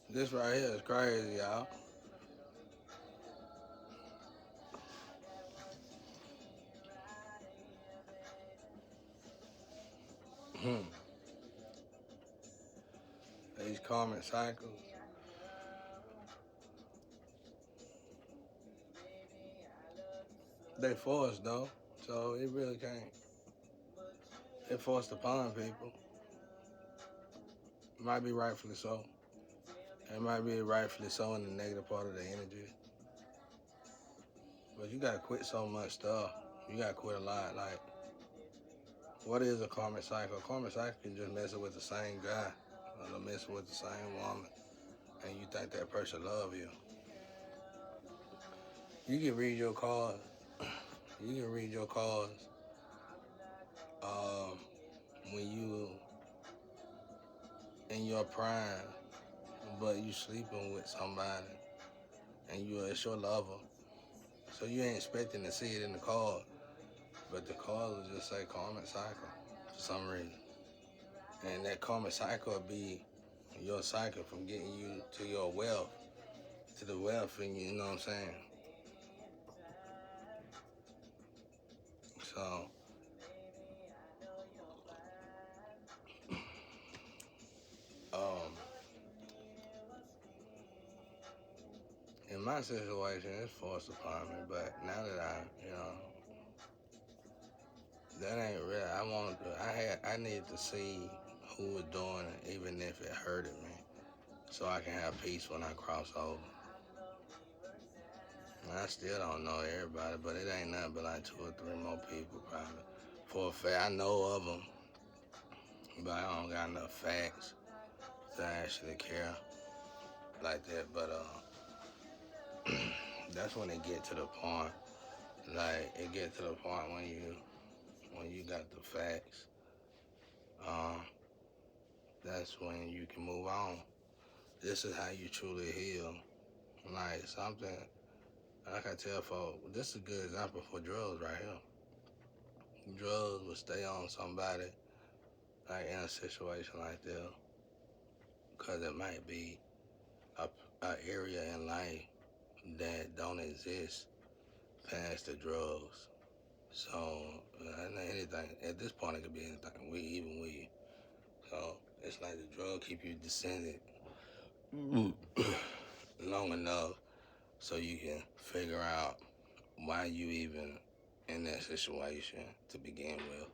This right here is crazy, y'all. These karmic cycles, they forced though, so it really can't. It forced upon people. Might be rightfully so. It might be rightfully so in the negative part of the energy. But you gotta quit so much stuff. You gotta quit a lot. Like, what is a karmic cycle? A karmic cycle can just messing with the same guy or messing with the same woman, and you think that person love you. You can read your cards. You can read your cards um, when you in your prime, but you sleeping with somebody and it's your lover. So you ain't expecting to see it in the card, but the card will just say karmic cycle for some reason. And that karmic cycle will be your cycle from getting you to your wealth, to the wealth, and you know what I'm saying? So, um, in my situation, it's forced upon me, but now that that ain't real. I need to see who was doing it, even if it hurted me, so I can have peace when I cross over. And I still don't know everybody, but it ain't nothing but like two or three more people probably. For a fact, I know of them, but I don't got enough facts to actually care like that. But that's when it get to the point. Like it get to the point when you got the facts. Um, that's when you can move on. This is how you truly heal. Like something like I tell folks, this is a good example for drugs right here. Drugs will stay on somebody like in a situation like that because it might be a area in life that don't exist past the drugs. So anything at this point it could be anything. Even weed. So it's like the drug keep you descended long enough so you can figure out why you even in that situation to begin with.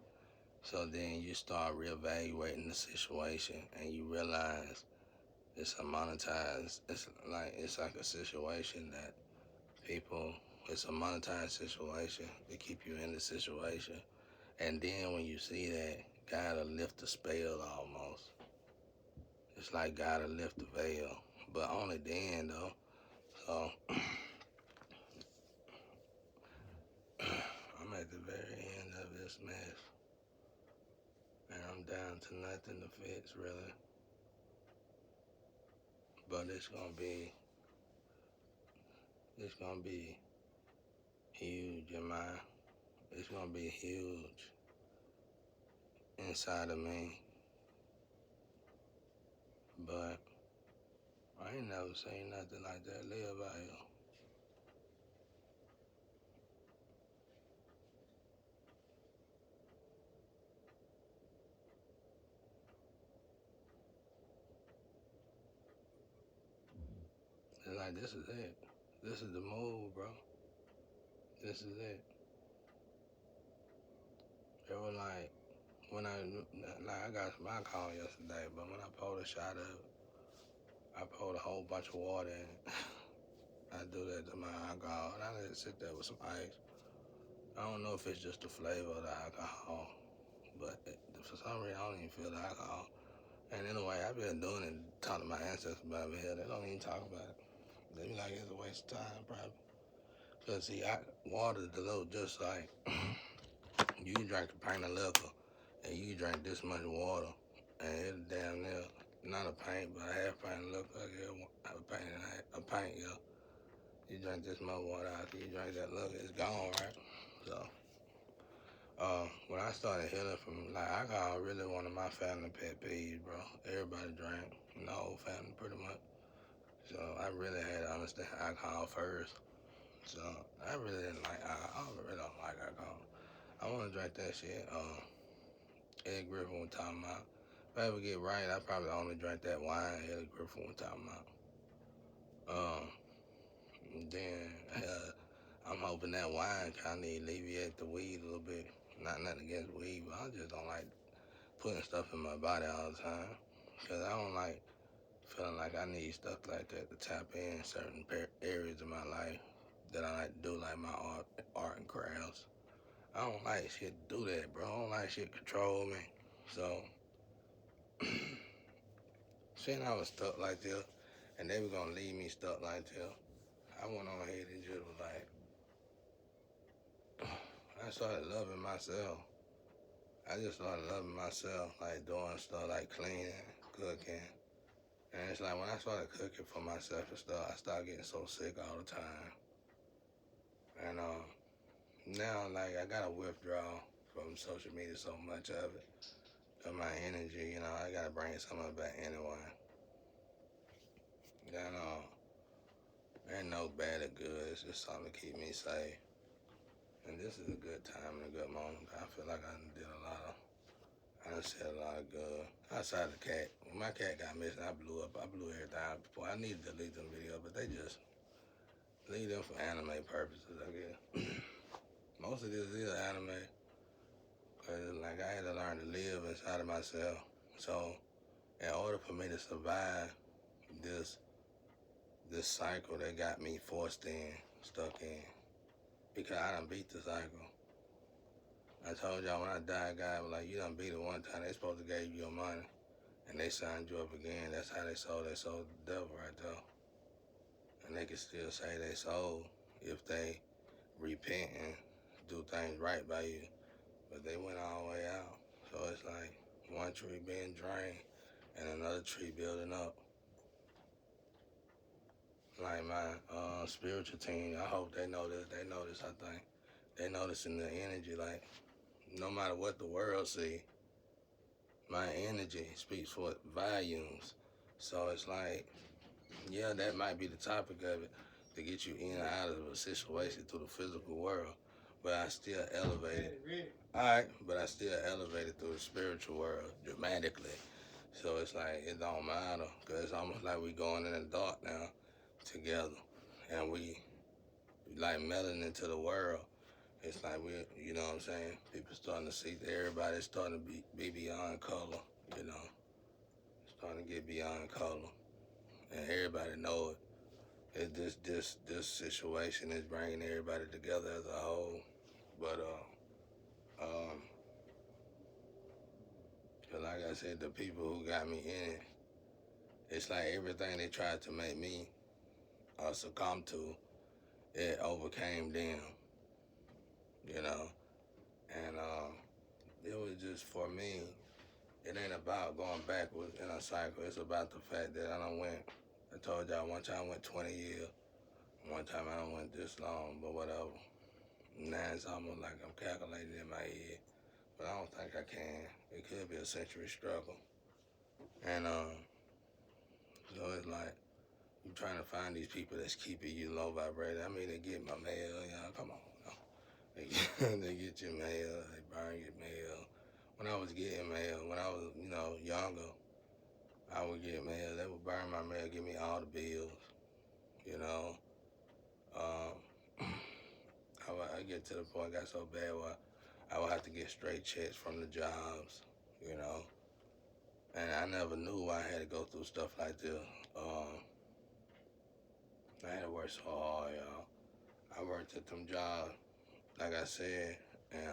So then you start reevaluating the situation and you realize it's a monetized. It's like a situation that people. It's a monetized situation to keep you in the situation, and then when you see that, God will lift the spell almost. It's like God will lift the veil, but only then though. So I'm at the very end of this mess, and I'm down to nothing to fix really. But it's gonna be huge in my it's gonna be huge inside of me. But I ain't never seen nothing like that live out here. It's like this is it. This is the move, bro. This is it. It was like when I got my call yesterday, but when I pulled a shot of it, I poured a whole bunch of water in it. I do that to my alcohol, and I let it sit there with some ice. I don't know if it's just the flavor of the alcohol, but for some reason I don't even feel the alcohol. And anyway, I've been doing it, talking to my ancestors about it here. They don't even talk about it. They be like it's a waste of time, probably. Cause see, water dilute just like you can drink a pint of liquor, and you can drink this much water, and it's damn near not a pint, but a half pint of liquor. I guess a pint and a pint, yeah. You drink this much water after you drink that liquor, it's gone, right? So, when I started healing from like alcohol, really one of my family pet peeves, bro. Everybody drank, the whole family pretty much. I really had to understand alcohol first. So I really didn't like alcohol. I really don't like alcohol. I want to drink that shit. Eddie Griffin was talking about. If I ever get right, I probably only drink that wine Eddie Griffin was talking about. Um, then I'm hoping that wine kind of alleviate the weed a little bit. Not nothing against weed, but I just don't like putting stuff in my body all the time. Because I don't like feeling like I need stuff like that to tap in certain areas of my life that I like to do, like my art and crafts. I don't like shit to do that, bro. I don't like shit control me. So, seeing I was stuck like this, and they were gonna leave me stuck like this, I went on ahead and just was like, I started loving myself. I just started loving myself, like doing stuff like cleaning, cooking. And it's like when I started cooking for myself and stuff, I started getting so sick all the time. And now, like, I gotta withdraw from social media so much of it, of my energy, I gotta bring some of it back anyway. Then, ain't no bad or good, it's just something to keep me safe. And this is a good time and a good moment. I feel like I done said a lot of good. Outside the cat, when my cat got missing, I blew everything out before. I needed to delete them videos, but they just leave them for anime purposes, I guess. Most of this is anime. Cause like I had to learn to live inside of myself. So in order for me to survive this cycle that got me forced in, stuck in, because I done beat the cycle. I told y'all when I died, God was like, you done beat it one time. They supposed to give you your money, and they signed you up again. That's how they sold the devil right there. And they can still say they sold if they repent and do things right by you. But they went all the way out. So it's like one tree being drained and another tree building up. Like my spiritual team, I hope they know this. They know this, I think. They notice in the energy, like, no matter what the world see, my energy speaks for volumes. So it's like, yeah, that might be the topic of it, to get you in and out of a situation through the physical world. But I still elevated. Alright, but I still elevated through the spiritual world dramatically. So it's like, it don't matter, because it's almost like we going in the dark now together. And we like melting into the world. It's like you know what I'm saying? People starting to see that everybody's starting to be beyond color, starting to get beyond color. And everybody know it. This situation is bringing everybody together as a whole. But, like I said, the people who got me in it, it's like everything they tried to make me succumb to, it overcame them, you know. And it was just, for me, it ain't about going backwards in a cycle. It's about the fact that I told y'all one time I went 20 years. One time I don't went this long, but whatever. Now it's almost like I'm calculating in my head, but I don't think I can. It could be a century struggle. And so it's like, you trying to find these people that's keeping you low vibrating. I mean, they get my mail, come on. They get your mail, they burn your mail. When I was getting mail, when I was, younger, I would get mail. They would burn my mail, give me all the bills, you know. I get to the point, got so bad where I would have to get straight checks from the jobs, you know. And I never knew I had to go through stuff like this. I had to work so hard, y'all. I worked at them jobs, like I said, and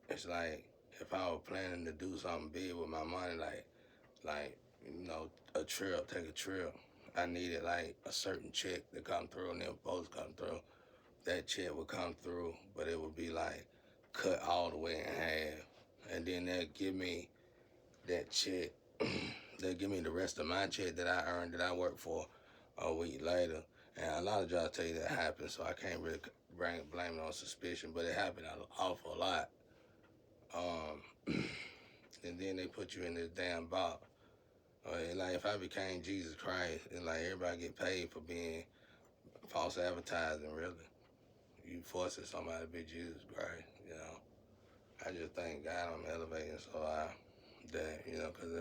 it's like if I was planning to do something big with my money, like a trip, take a trip, I needed like a certain check to come through, and then supposed to come through. That check would come through, but it would be like cut all the way in half, and then they'd give me that check. They'll give me the rest of my check that I earned, that I worked for, a week later. And a lot of jobs tell you that happens, so I can't really blame it on suspicion, but it happened an awful lot. And then they put you in this damn box Like if I became Jesus Christ, and like everybody get paid for being false advertising, really. You forcing somebody to be Jesus Christ, you know. I just thank God I'm elevating so I that, you know, because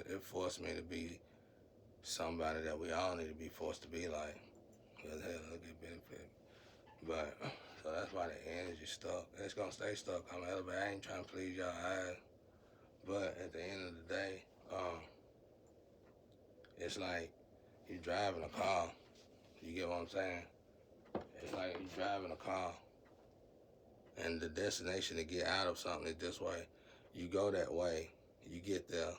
it forced me to be somebody that we all need to be forced to be like. Because hell, it'll get benefit. But, so that's why the energy stuck. It's going to stay stuck. I'm elevating. I ain't trying to please y'all eyes. But at the end of the day, it's like you driving a car. You get what I'm saying? It's like you driving a car and the destination to get out of something is this way. You go that way, you get there,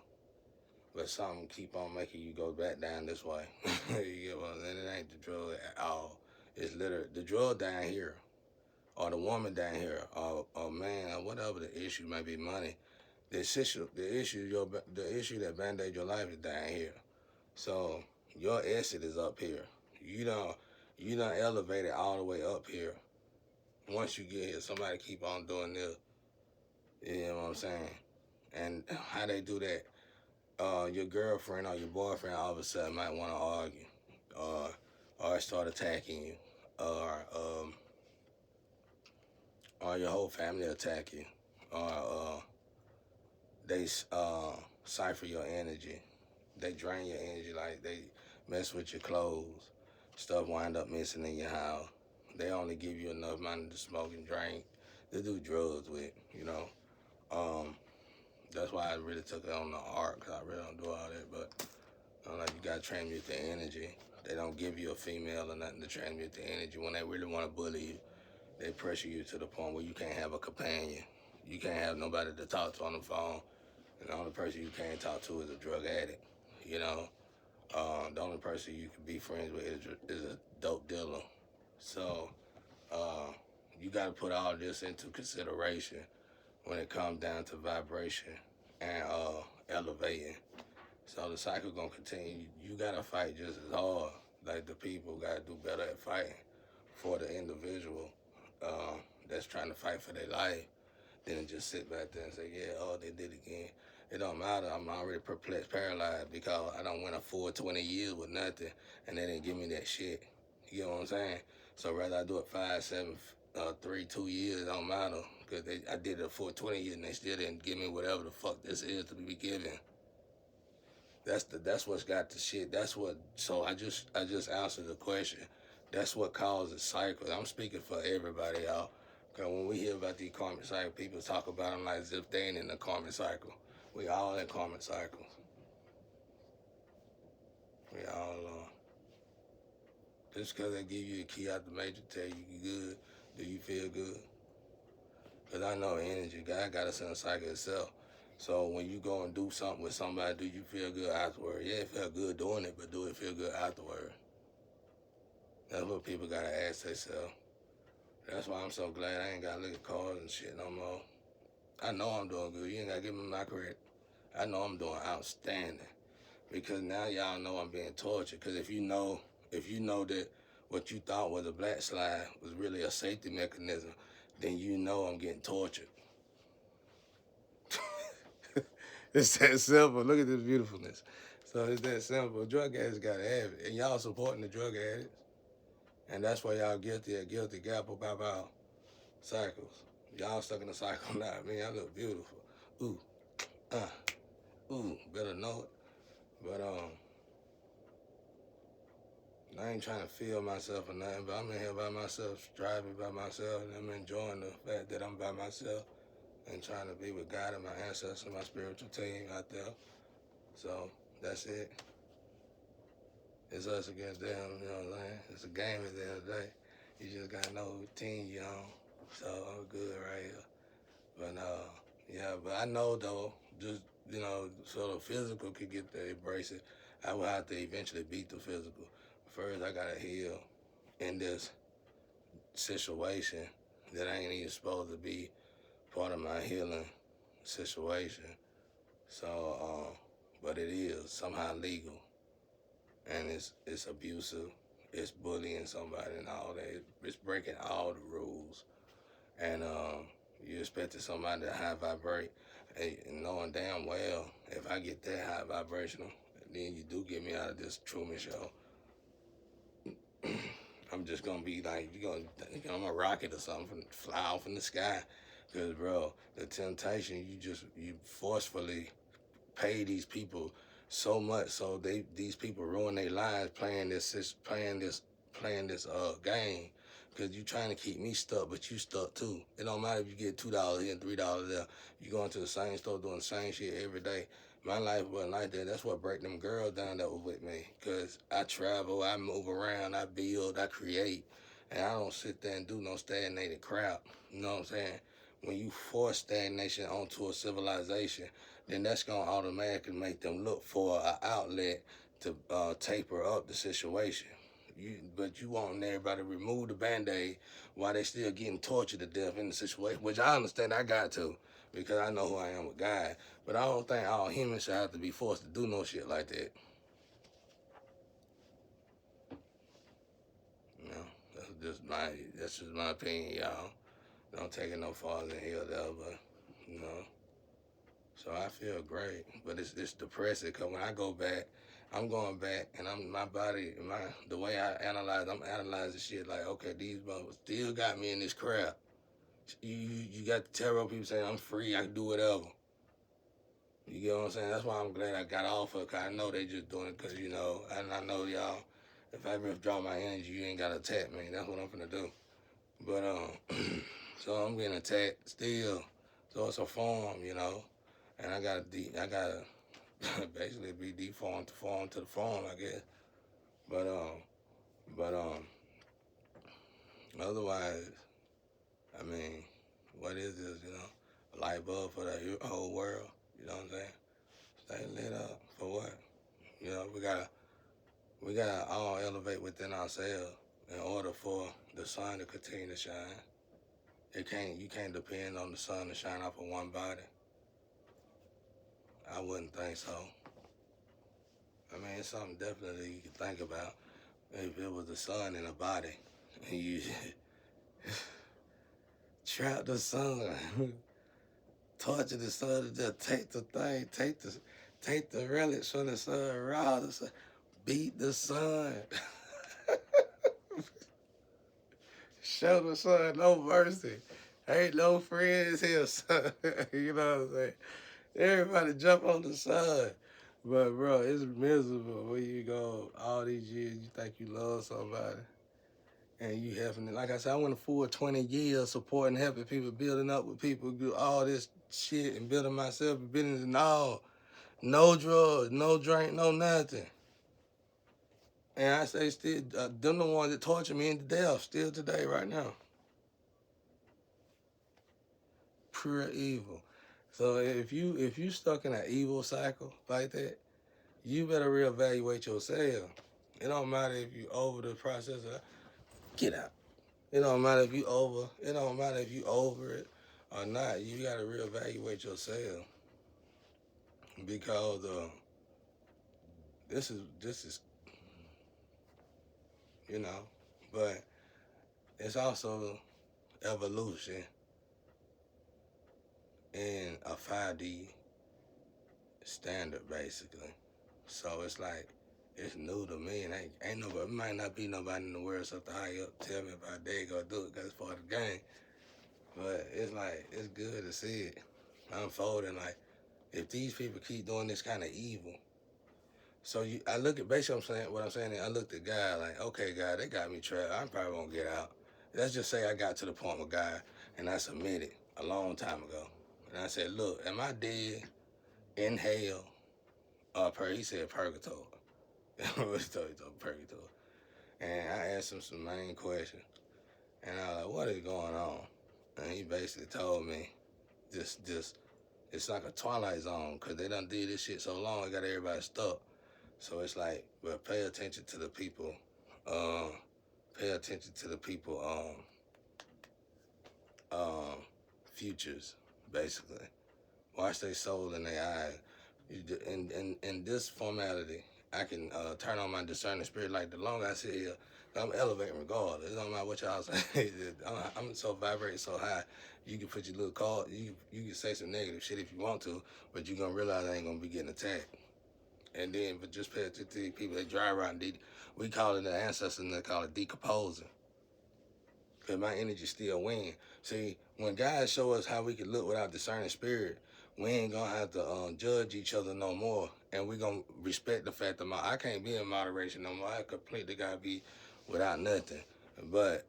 but something keep on making you go back down this way. You get what I'm saying? It ain't the drug at all. It's literally the drug down here, or the woman down here, or man, or whatever the issue may be, money. The issue the issue that band-aid your life is down here. So your exit is up here. You don't elevate it all the way up here. Once you get here, somebody keep on doing this. You know what I'm saying? And how they do that? Your girlfriend or your boyfriend all of a sudden might want to argue, or start attacking you, or your whole family attack you, or they cipher your energy. They drain your energy, like they mess with your clothes. Stuff wind up missing in your house. They only give you enough money to smoke and drink. They do drugs with, you know. That's why I really took it on the art, because I really don't do all that. But like you gotta transmute the energy. They don't give you a female or nothing to transmute the energy. When they really want to bully you, they pressure you to the point where you can't have a companion. You can't have nobody to talk to on the phone. And the only person you can't talk to is a drug addict. You know, the only person you can be friends with is a dope dealer. So you got to put all this into consideration when it comes down to vibration and elevating. So the cycle gonna continue. You gotta fight just as hard. Like the people gotta do better at fighting for the individual that's trying to fight for their life than just sit back there and say, yeah, oh, they did it again. It don't matter. I'm already perplexed, paralyzed, because I don't went a full 20 years with nothing, and they didn't give me that shit. You know what I'm saying? So rather I do it 5, 7, 3, 2 years, it don't matter, because I did it for 20 years and they still didn't give me whatever the fuck this is to be given. That's what's got the shit. That's what. So I just answered the question. That's what causes cycles. I'm speaking for everybody, y'all. Cause when we hear about these karmic cycles, people talk about them like as if they ain't in the karmic cycle. We all in karmic cycles. We all are. Just cause they give you a key out the matrix, tell you good, do you feel good? Cause I know energy. God got us in a cycle itself. So when you go and do something with somebody, do you feel good afterward? Yeah, it felt good doing it, but do it feel good afterward? That's what people gotta ask themselves. That's why I'm so glad I ain't gotta look at cars and shit no more. I know I'm doing good. You ain't gotta give me my credit. I know I'm doing outstanding. Because now y'all know I'm being tortured. Because if you know that what you thought was a black slide was really a safety mechanism, then you know I'm getting tortured. It's that simple. Look at this beautifulness. So it's that simple. Drug addicts gotta have it. And y'all supporting the drug addicts. And that's why y'all guilty at guilty gap about cycles. Y'all stuck in a cycle now. Man, I look beautiful. Ooh, better know it. But I ain't trying to feel myself or nothing, but I'm in here by myself, striving by myself, and I'm enjoying the fact that I'm by myself and trying to be with God and my ancestors and my spiritual team out there. So that's it. It's us against them, you know what I'm saying? It's a game at the end of the day. You just gotta know who team you on. So I'm good right here. But yeah, but I know though, just so the physical could get to embrace it, I will have to eventually beat the physical. First I gotta heal in this situation that I ain't even supposed to be part of my healing situation. So but it is somehow legal. And it's abusive, it's bullying somebody and all that. It's breaking all the rules. And you expected somebody to high vibrate, and knowing damn well if I get that high vibrational, then you do get me out of this Truman Show, I'm just gonna be like, I'm a rocket or something, fly off in the sky. Cause bro, the temptation, you forcefully pay these people so much so these people ruin their lives playing this game. Cause you trying to keep me stuck, but you stuck too. It don't matter if you get $2 here and $3 there. You going to the same store doing the same shit every day. My life wasn't like that. That's what break them girls down that was with me. Cause I travel, I move around, I build, I create, and I don't sit there and do no stagnated crap. You know what I'm saying? When you force stagnation onto a civilization, then that's gonna automatically make them look for an outlet to taper up the situation. But you want everybody to remove the band-aid while they still getting tortured to death in the situation, which I understand I got to, because I know who I am with God. But I don't think all humans should have to be forced to do no shit like that. You know, that's just my opinion, y'all. Don't take it no farther than hell there, but you know. So I feel great, but it's depressing because when I go back, I'm going back and my body, the way I analyze, I'm analyzing shit like, okay, these motherfuckers still got me in this crap. You got the terror people saying I'm free, I can do whatever. You get what I'm saying? That's why I'm glad I got off of it, because I know they just doing it because, and I know y'all, if I withdraw my energy, you ain't got to attack me. That's what I'm finna do. But, so I'm getting attacked still. So it's a form. And I gotta basically be deformed to form to the form, I guess. But otherwise, I mean, what is this? A light bulb for the whole world. You know what I'm saying? Stay lit up for what? We gotta all elevate within ourselves in order for the sun to continue to shine. You can't depend on the sun to shine off of one body. I wouldn't think so. I mean, it's something definitely you can think about. If it was the sun in a body, and you trap the sun, torture the sun to just take the thing, take the relics from the sun, rob the sun, beat the sun, show the sun no mercy. Ain't no friends here, son. You know what I'm saying? Everybody jump on the sun. But bro, it's miserable when you go all these years, you think you love somebody. And you having, like I said, I went a full 20 years supporting, helping people, building up with people, do all this shit and building myself a business and all. No drugs, no drink, no nothing. And I say still, them the ones that torture me into death still today, right now. Pure evil. So if you stuck in an evil cycle like that, you better reevaluate yourself. It don't matter if you over the process of get out. It don't matter if you over. It don't matter if you over it or not. You gotta reevaluate yourself because this is but it's also evolution in a 5D standard basically. So it's like it's new to me, and ain't nobody. It might not be nobody in the world so high up tell me about they gonna do it because it's part of the game. But it's like it's good to see it unfolding. Like if these people keep doing this kind of evil, so I look at basically what I'm saying. I looked at God like, okay, God, they got me trapped. I probably won't get out. Let's just say I got to the point with God and I submitted a long time ago, and I said, look, am I dead in hell or he said purgatory? He told purgatory. And I asked him some main questions. And I was like, what is going on? And he basically told me this it's like a twilight zone because they done did this shit so long, it got everybody stuck. So it's like, but pay attention to the people. Pay attention to the people futures, basically. Watch their soul in their eyes. In this formality, I can turn on my discerning spirit. Like the longer I sit here, I'm elevating regardless. It don't matter what y'all say. I'm so vibrating so high. You can put your little call. You can say some negative shit if you want to, but you're gonna realize I ain't gonna be getting attacked. And then, but just pay attention to these people that drive around. We call it the ancestors, and they call it decomposing. Because my energy still win. See, when guys show us how we can look without discerning spirit, we ain't gonna have to judge each other no more, and we gonna respect the fact that I can't be in moderation no more. I completely gotta be without nothing. But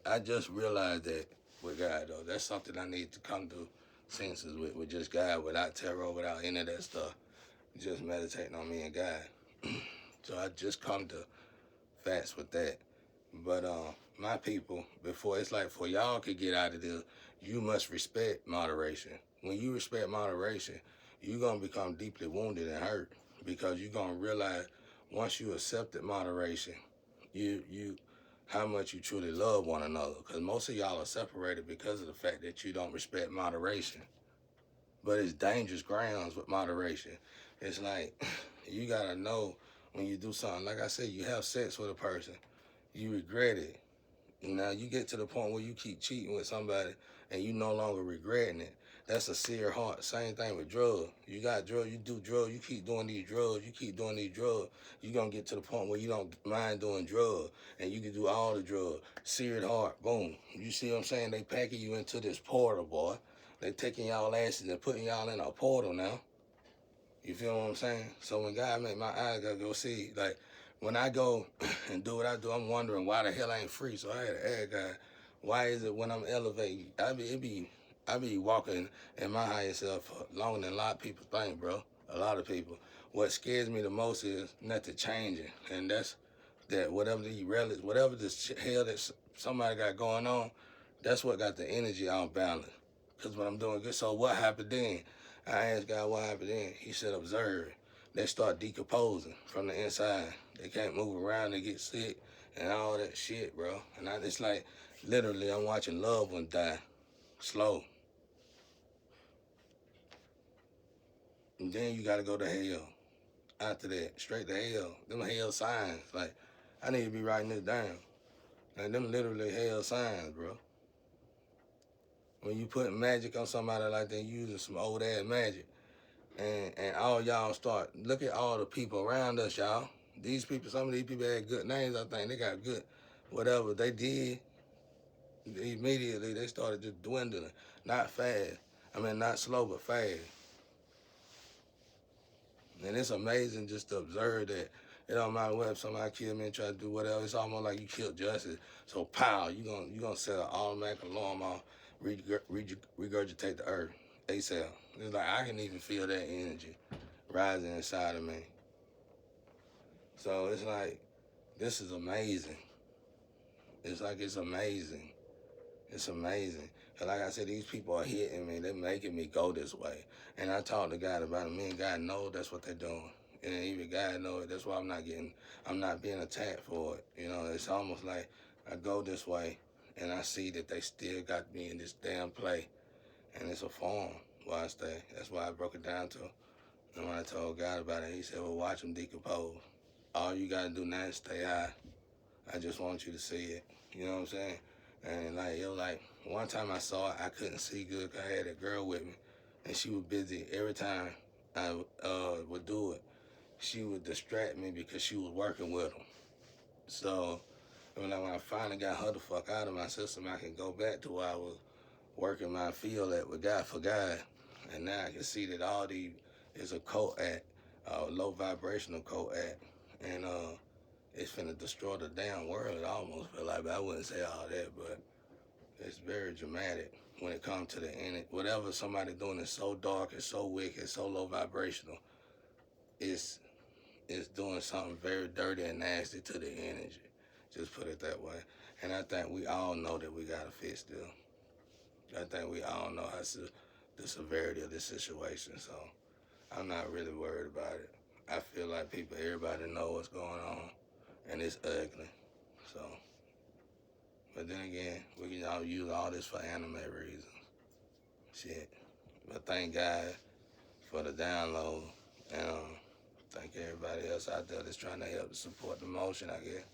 I just realized that with God though, that's something I need to come to senses with just God, without terror, without any of that stuff. Just meditating on me and God. So I just come to facts with that. But my people, before it's like for y'all could get out of this, you must respect moderation. When you respect moderation, you're gonna become deeply wounded and hurt, because you're gonna realize once you accepted moderation, you how much you truly love one another. Because most of y'all are separated because of the fact that you don't respect moderation. But it's dangerous grounds with moderation. It's like you gotta know when you do something. Like I said, you have sex with a person, you regret it. Now you get to the point where you keep cheating with somebody and you no longer regretting it. That's a seared heart. Same thing with drugs. You got drugs, you do drugs, you keep doing these drugs, you're gonna get to the point where you don't mind doing drugs and you can do all the drugs. Seared heart, boom. You see what I'm saying? They packing you into this portal, boy. They taking y'all asses and putting y'all in a portal now. You feel what I'm saying? So when God make my eyes go see, like when I go and do what I do, I'm wondering why the hell I ain't free. So I had to ask God, why is it when I'm elevating, I be walking in my higher self for longer than a lot of people think, bro. A lot of people. What scares me the most is nothing changing, and that's that whatever the relics, whatever the hell that somebody got going on, that's what got the energy out balance. Cause when I'm doing good, so what happened then? I asked God what happened then. He said, observe. They start decomposing from the inside. They can't move around. They get sick and all that shit, bro. And it's like literally I'm watching loved ones die slow. And then you gotta go to hell. After that, straight to hell. Them hell signs. Like I need to be writing this down. Like them literally hell signs, bro. When you put magic on somebody like that, using some old ass magic, and all y'all start, look at all the people around us, y'all. These people, some of these people had good names, I think. They got good, whatever they did, immediately they started just dwindling. Not fast. I mean, not slow, but fast. And it's amazing just to observe that. It don't matter what, if somebody kill me and try to do whatever, it's almost like you killed justice. So pow, you gonna set an automatic alarm off, regurgitate the earth ASAP. It's like I can even feel that energy rising inside of me. So it's like, this is amazing. It's like it's amazing. It's amazing. And like I said, these people are hitting me. They're making me go this way. And I talked to God about it. Me and God know that's what they're doing. And even God knows it. That's why I'm not being attacked for it. You know, it's almost like I go this way and I see that they still got me in this damn play. And it's a form where I stay. That's why I broke it down to. And when I told God about it, he said, well, watch them decompose. All you got to do now is stay high. I just want you to see it. You know what I'm saying? And like, it was like, one time I saw it, I couldn't see good. I had a girl with me, and she was busy. Every time I would do it, she would distract me because she was working with them. So when I finally got her the fuck out of my system, I can go back to where I was working my field at with God for God. And now I can see that all these is a cult act, low vibrational cult act. And it's finna destroy the damn world. It almost feel like, but I wouldn't say all that, but it's very dramatic when it comes to the end. Whatever somebody doing is so dark and so wicked, so low vibrational, it's doing something very dirty and nasty to the energy. Just put it that way. And I think we all know that we gotta fix this. I think we all know the severity of this situation, so I'm not really worried about it. I feel like everybody know what's going on, and it's ugly. So, but then again, we can all use all this for anime reasons. Shit. But thank God for the download, and thank everybody else out there that's trying to help support the motion, I guess.